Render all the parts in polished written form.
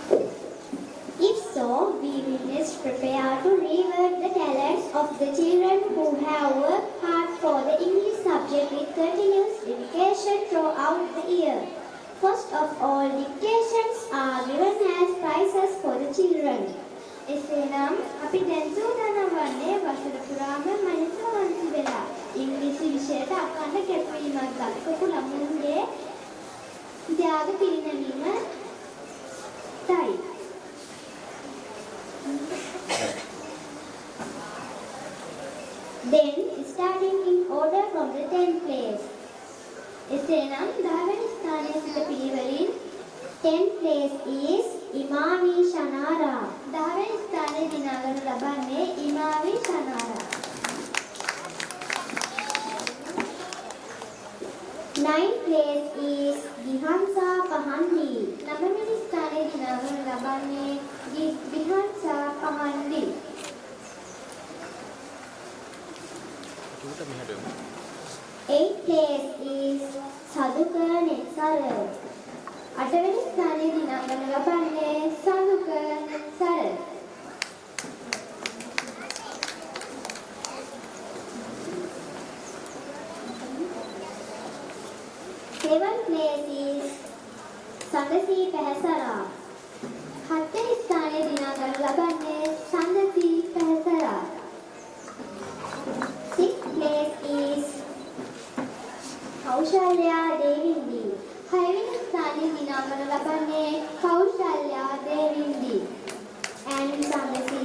If so, we will best prepare to reward the talents of the children who have worked hard for the English subject with continuous dedication throughout the year. First of all, dictations are given as prizes for the children. එසේනම් අපි දැන් සූදානම් වන්නේ වසර පුරාම මනසවන්ති වෙලා ඉංග්‍රීසි විෂයට අඛණ්ඩ කැපවීමක් දක්වපු ළමුන්ගේ ත්‍යාග පිරිනැමීම තයි. Then, starting in order from the 10th place. එසේනම් 10 වෙනි ස්ථානයේ සිට පිළිවෙලින් 10th place is Imavi Shanara. 10 වෙනි ස්ථානයේ දිනාගනු ලබන්නේ Imavi Shanara. 9th place is Gihansa Pahandi. 9 වෙනි ස්ථානයේ දිනාගනු ලබන්නේ Gihansa Pahandi. 8th place is Saduka Netsara. 8 වෙනි ස්ථානයේ දිනාගනු ලබන්නේ Saduka Netsara. 7th place is Sandasi Pehasara. 7 වෙනි ස්ථානයේ දිනාගනු ලබන්නේ Sandasi Pehasara. 6th place is Kaushalya Devindi. 6 වෙනි ස්ථානයේ දිනාගනු ලබන්නේ Kaushalya Devindi. And Sandasi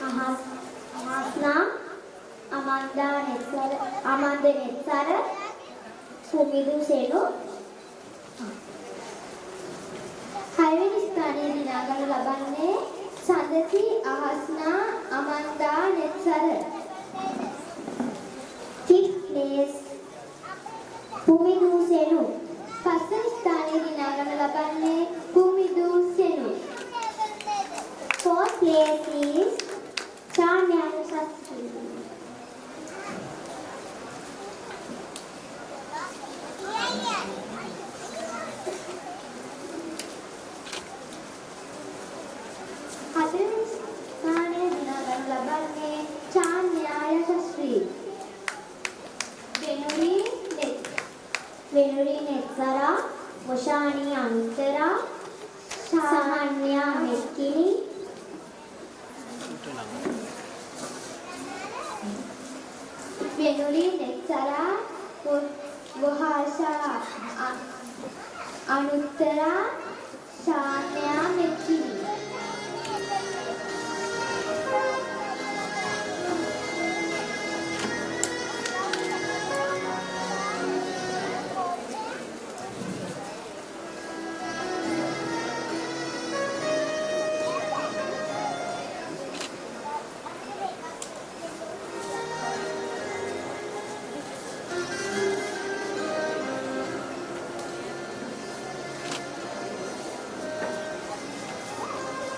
Ahasna Amanda Netsara Sumidu Senu. 6 වෙනි ස්ථානයේ දිනාගනු ලබන්නේ Sandasi Ahasna Amanda Netsara. 5th place Pumidu Senu. 5 වෙනි ස්ථානයේ දිනාගනු ලබන්නේ Pumidu Senu. 4th place is Chanya Shastri. 4th වෙනි ස්ථානයේ දිනාගනු ලබන්නේ Chanya Shastri. Venuri Netsara, Moshani Anuttara, Sahanya Mekkini, Venuri Netsara, Mohasha Anuttara, Sahanya Mekkini.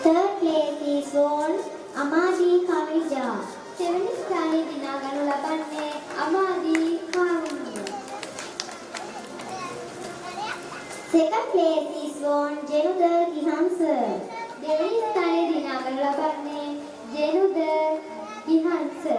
Third place is won Amadi Kavija. 7 වෙනි ස්ථානයේ දිනාගනු ලබන්නේ Amadi Kavija. Second place is won Jenuda Gihansa. 2 වෙනි ස්ථානයේ දිනාගනු ලබන්නේ Jenuda Gihansa.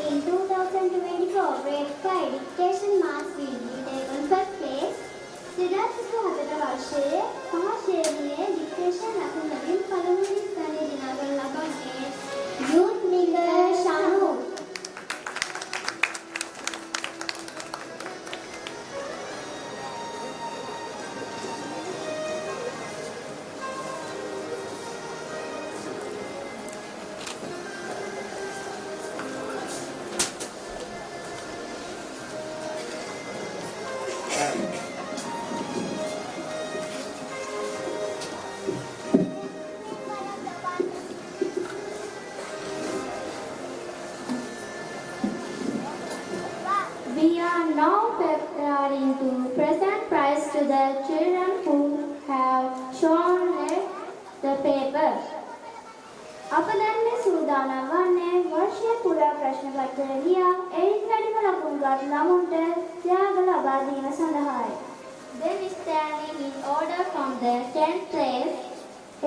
In 2024, grade 5 dictation marks will be taken first place. 2014 වර්ෂයේ පහ ශ්‍රේණියේ dictation ලකුණුවලින් පළමුවන ස්ථානය දිනාගනු ලබන්නේ Youth Miller Shanu. going to present prize to the children who have shown the paper. අප දැන් මේ සූදානම් වන්නේ වර්ෂය පුරා ප්‍රශ්න පත්‍ර ලියා එයින් වැඩිම ලකුණුගත් ළමුන්ට ත්‍යාග ලබා දීම සඳහායි. Then standing in order from the 10th place.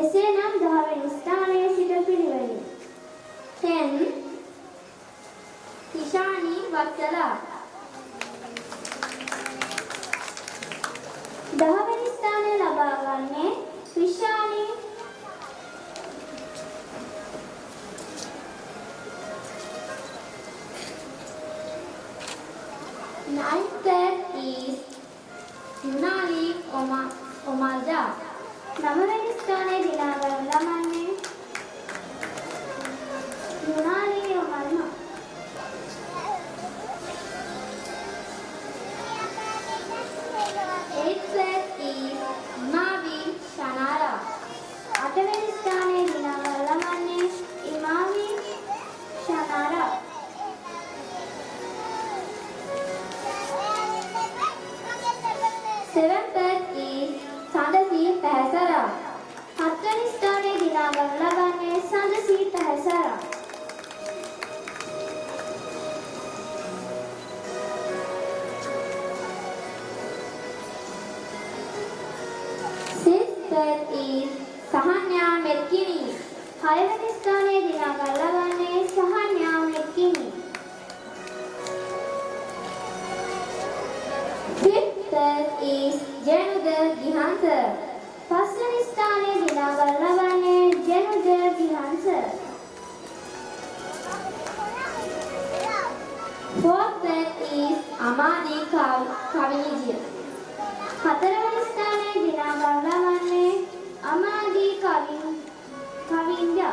එසේනම් 10 වෙනි ස්ථානයේ සිට පිළිවෙලින්. 10 Tishani Vatsala. 10 වෙනි ස්ථානය ලබා ගන්නේ Tishani Ninth place is Yunali Omalda. 9 වෙනි ස්ථානයේ දිනා ගන්න ළමන්නේ Yunali Omalda. 8th place is Imavi Shanara. 8 වෙනි ස්ථානයේ දිනා ගන්න ළමන්නේ Imavi Shanara. 7th place is Sandasi Pahasara. 7 වෙනි ස්ථානයේ දිනා ගන්න ලබන්නේ Sandasi Pahasara. 6th place is Sahanya Metkini. 6 වෙනි ස්ථානයේ දිනා ගන්න ලබන්නේ Sahanya Metkini. 5th place is Jenuda Gihansa. 5th වෙනි ස්ථානයේ දිනා ගන්න ලබන්නේ Jenuda Gihansa. 4th place is Amadi Kavinija. 4 වෙනි ස්ථානයේ දිනා ගන්න ලබන්නේ Amadi Kavinja.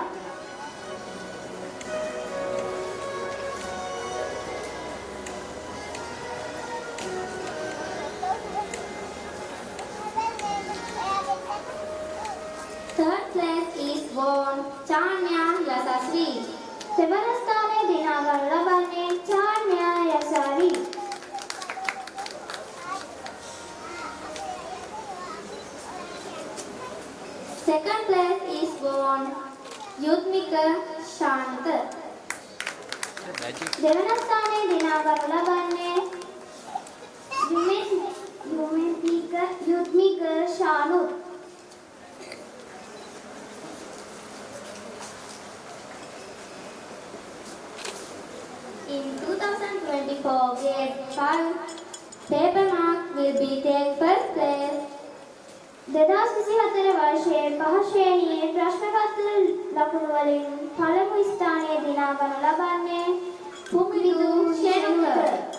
3rd place is born Chanya Yasasri. 7th ස්ථානයේ දිනා ගන්න ලබන්නේ Chanya Yasari. 2nd place is born Yudmika Shanta. 2වන ස්ථානයේ දිනා ගන්න ලබන්නේ Yudmika Shanu. In 2024 grade 5 paper mark will be take first place. 2024 වර්ෂයේ පහ ශ්‍රේණියේ ප්‍රශ්න පත්‍ර ලකුණු වලින් පළමු ස්ථානයේ දිනා ගන්න ලබන්නේ පුමිදු ෂෙනුක.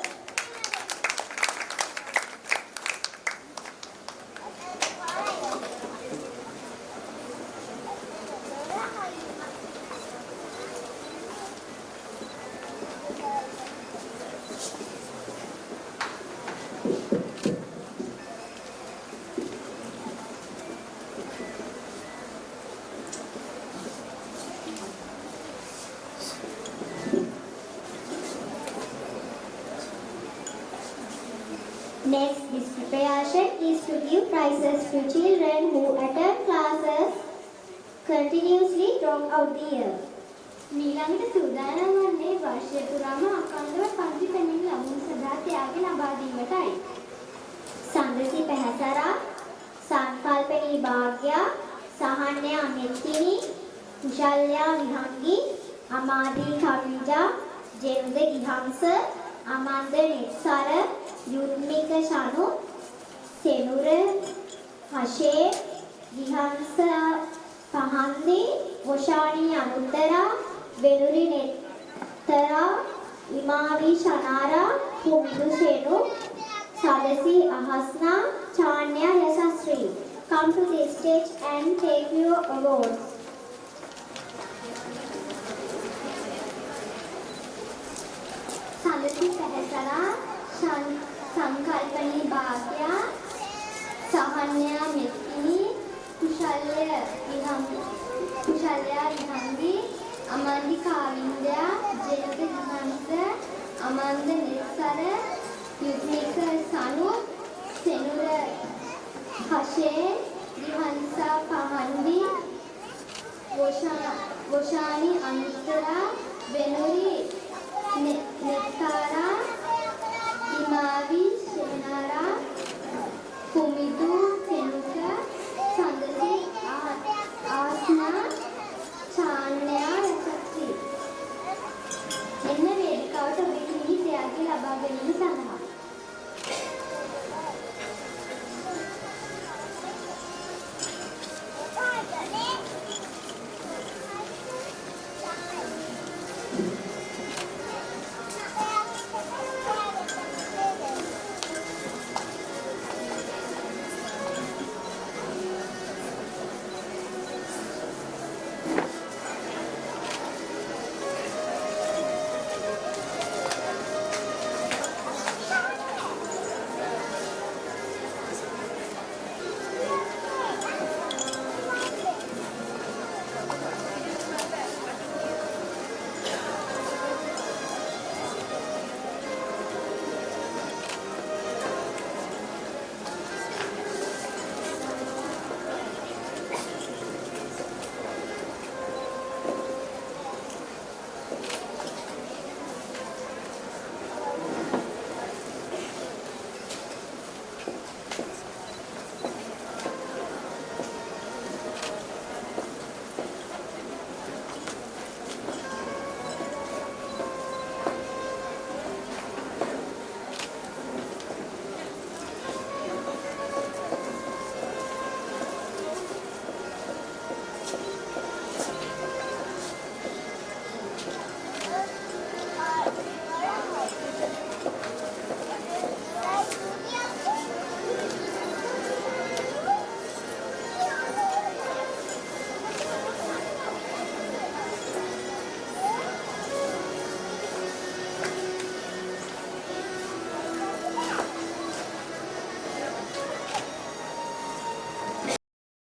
Next, this preparation is to give prizes to children who attend classes continuously throughout the year. මීළඟට සූදානම් වන්නේ වර්ෂය පුරාම අඛණ්ඩව පන්ති පෙළෙන ළමුන් සදා ත්‍යාග ලබා දීමටයි. සන්දසි පැහැසරා, සංකල්පනී භාග්‍යා, සහන්‍යා මෙත්තිනි, කුශල්‍යා විහංගි, අමාදී කවිජා, ජෙනුද ගිහංස, අමන්ද නිස්සර, යුත්මික ශනු, Senura, හෂේ, ගිහංස පහන්දි, වොෂාණී අනුත්තරා, Venuri නෙත්තරා, ඉමාවි ශනාරා, පුමිදු ෂෙනු, සදසි අහස්නා, චාන්‍යා යසස්ශ්‍රී. Come to the stage and take your awards. සදසි පැහැසලා, සංකල්පනී භාග්‍යා, සහන්‍යා මෙත්තිනි, කුශල්‍යා විහංගි, අමන්දි කාවින්දයා, ජෙනුද ගිහංස, අමන්ද නිස්සර, යුත්මික සනු, සෙනුර හෂේ විහංසා පහන්දි වොෂානි අනුත්තරා වෙනුරි නෙත්තාරා ඉමාවි ශේනාරා කුමිදු සෙනුක සඳසි ආස්නා චාන්‍යයා රසක්ති එන්න වේදිකාවට ඔබේ ගීතයක් ලබා ගැනීම සඳහා